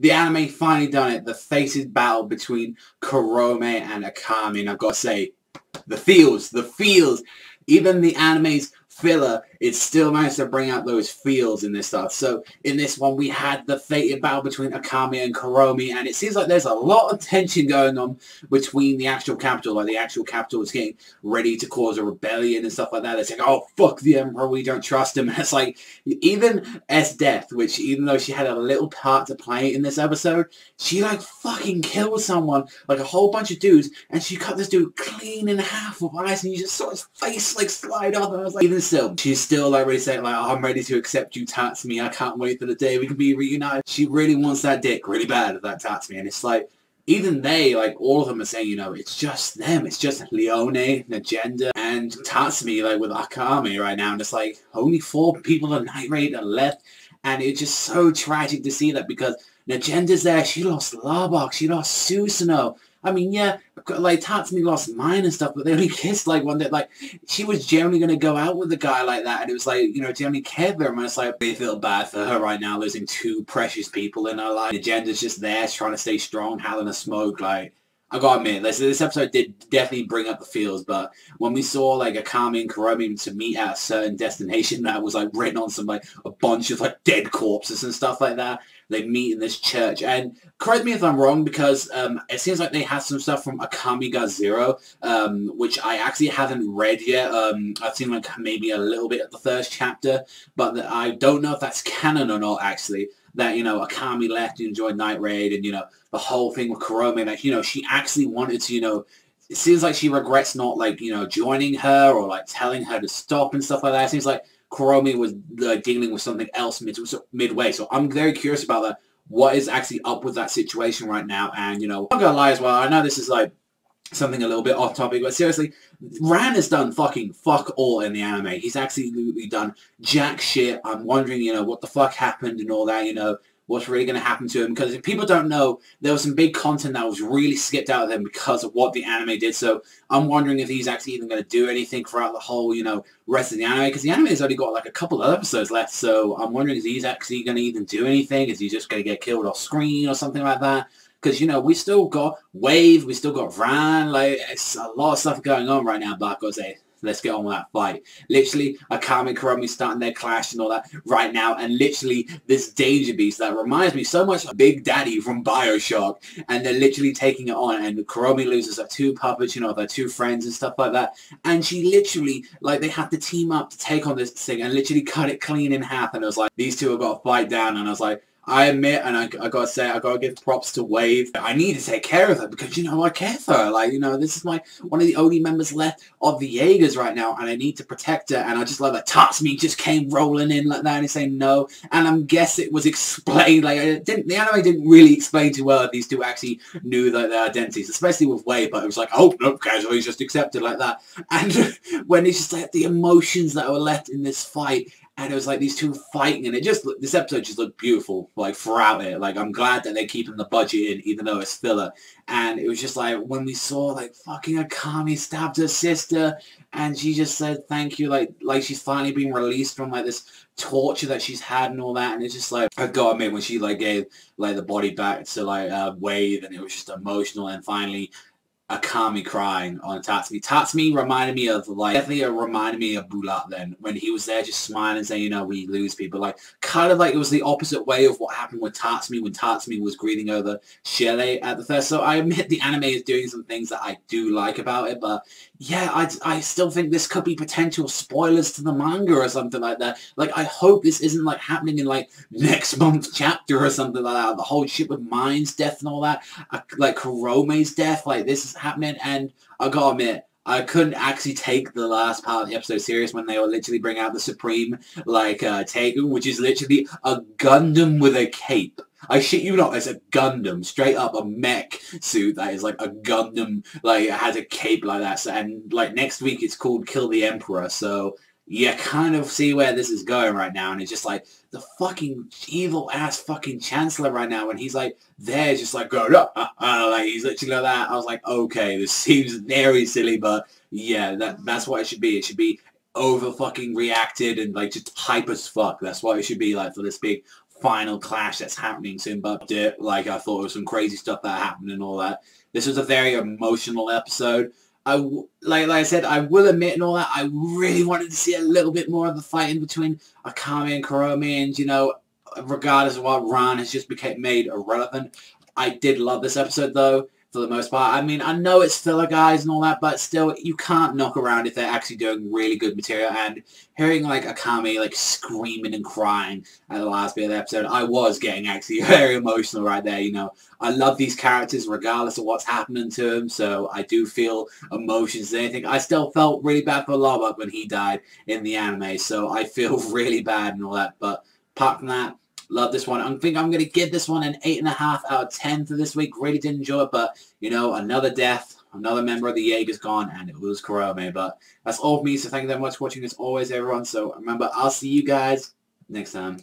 the anime finally done it. The fated battle between Kurome and Akame. And I've got to say, the feels. Even the anime's filler, it still managed to bring out those feels in this stuff. So in this one, we had the fated battle between Akame and Kurome, and it seems like there's a lot of tension going on between the actual capital. Like the actual capital is getting ready to cause a rebellion and stuff like that. It's like, oh, fuck the Emperor, we don't trust him. And it's like, even S-Death, which even though she had a little part to play in this episode, she like fucking killed someone, like a whole bunch of dudes, and she cut this dude clean in half with ice, and you just saw his face like slide off, and I was like, even still, she's still like really saying like, oh, I'm ready to accept you, Tatsumi. I can't wait for the day we can be reunited. She really wants that dick really bad, that Tatsumi. And it's like, even they, like, all of them are saying, you know, it's just them. It's just Leone, Negenda, and Tatsumi, like, with Akame right now. And it's like, only 4 people of Night Raid are left. And it's just so tragic to see that, because Negenda's there. She lost Larbok. She lost Susanoo. I mean, yeah, like, Tatsumi lost mine and stuff, but they only kissed, like, one day. Like, she was generally going to go out with a guy like that, and it was like, you know, generally cared for him, and it's like, I feel bad for her right now, losing 2 precious people in her life. The Agenda's just there, trying to stay strong, having a smoke, like, I gotta admit, this episode did definitely bring up the feels, but when we saw, like, Akame and Kurome to meet at a certain destination that was, like, written on some, like, a bunch of, like, dead corpses and stuff like that, they meet in this church, and correct me if I'm wrong, because it seems like they have some stuff from Akame ga Zero, which I actually haven't read yet. I've seen, like, maybe a little bit of the first chapter, but I don't know if that's canon or not, actually. That, you know, Akame left and joined Night Raid, and, you know, the whole thing with Kurome, like, you know, she actually wanted to, you know, it seems like she regrets not, like, you know, joining her or, like, telling her to stop and stuff like that. It seems like Kurome was dealing with something else midway. So I'm very curious about that. What is actually up with that situation right now? And, you know, I'm not gonna lie as well. I know this is, like, something a little bit off topic, but seriously, Ran has done fucking fuck all in the anime. He's absolutely done jack shit. I'm wondering, you know, what the fuck happened and all that, you know, what's really going to happen to him, because if people don't know, there was some big content that was really skipped out of them because of what the anime did, so I'm wondering if he's actually even going to do anything throughout the whole, you know, rest of the anime, because the anime has only got like a couple of episodes left, so I'm wondering if he's actually going to even do anything, is he just going to get killed off screen or something like that? Because, you know, we still got Wave, we still got Ran, like, it's a lot of stuff going on right now, but I've got to say, let's get on with that fight. Literally, Akame and Kurome starting their clash and all that right now, and literally this Danger Beast that reminds me so much of Big Daddy from Bioshock, and they're literally taking it on, and Kurome loses her 2 puppets, you know, their 2 friends and stuff like that, and she literally, like, they had to team up to take on this thing and literally cut it clean in half, and it was like, these 2 have got to fight down, and I was like, I admit, and I gotta say, I gotta give props to Wave. I need to take care of her because, you know, I care for her. Like, you know, this is one of the only members left of the Jaegers right now, and I need to protect her. And I just love that Tatsumi just came rolling in like that and he's saying no. And I guess it was explained, like, the anime didn't really explain too well if these 2 actually knew their identities, especially with Wave, but it was like, oh, no, casually just accepted like that. And when it's just like the emotions that were left in this fight, and it was like these 2 fighting, and this episode just looked beautiful, like, throughout it. Like, I'm glad that they're keeping the budget in, even though it's filler. And it was just like, when we saw, like, fucking Akame stabbed her sister, and she just said thank you, like she's finally being released from, like, this torture that she's had and all that, and it's just like, I gotta admit, when she, like, gave, like, the body back to, like, Wave, and it was just emotional, and finally Akame crying on Tatsumi. Tatsumi reminded me of, like, definitely reminded me of Bulat then, when he was there just smiling, saying, you know, we lose people. Like, kind of like it was the opposite way of what happened with Tatsumi when Tatsumi was grieving over Shelley at the first. So I admit the anime is doing some things that I do like about it, but yeah, I still think this could be potential spoilers to the manga or something like that. Like, I hope this isn't, like, happening in, like, next month's chapter or something like that. The whole shit with Mine's death and all that, like, Kurome's death, like, this is happening, and I gotta admit, I couldn't actually take the last part of the episode serious when they were literally bring out the Supreme, like, Tegu, which is literally a Gundam with a cape. I shit you not, it's a Gundam, straight up a mech suit that is like a Gundam, like, it has a cape like that, so, and, like, next week it's called Kill the Emperor, so you kind of see where this is going right now, and it's just like, the fucking evil-ass fucking Chancellor right now, and he's, like, there just, like, going, like, he's literally like that. I was like, okay, this seems very silly, but, yeah, that's what it should be. It should be over fucking reacted and, like, just hype as fuck. That's what it should be like for this big final clash that's happening soon, but like I thought it was some crazy stuff that happened and all that. This was a very emotional episode. Like I said, I will admit and all that, I really wanted to see a little bit more of the fighting between Akame and Kurome, and, you know, regardless of what, Ran has just became made irrelevant. I did love this episode, though, for the most part. I mean, I know it's filler, guys, and all that, but still, you can't knock around if they're actually doing really good material. And hearing, like, Akame, like, screaming and crying at the last bit of the episode, I was getting actually very emotional right there, you know. I love these characters regardless of what's happening to them, so I do feel emotions and anything. I still felt really bad for Lobot when he died in the anime, so I feel really bad and all that. But apart from that, love this one. I think I'm going to give this one an 8.5 out of 10 for this week. Really did enjoy it, but, you know, another death, another member of the Jaeger's gone, and it was Kurome. But that's all for me, so thank you very much for watching as always, everyone. So remember, I'll see you guys next time.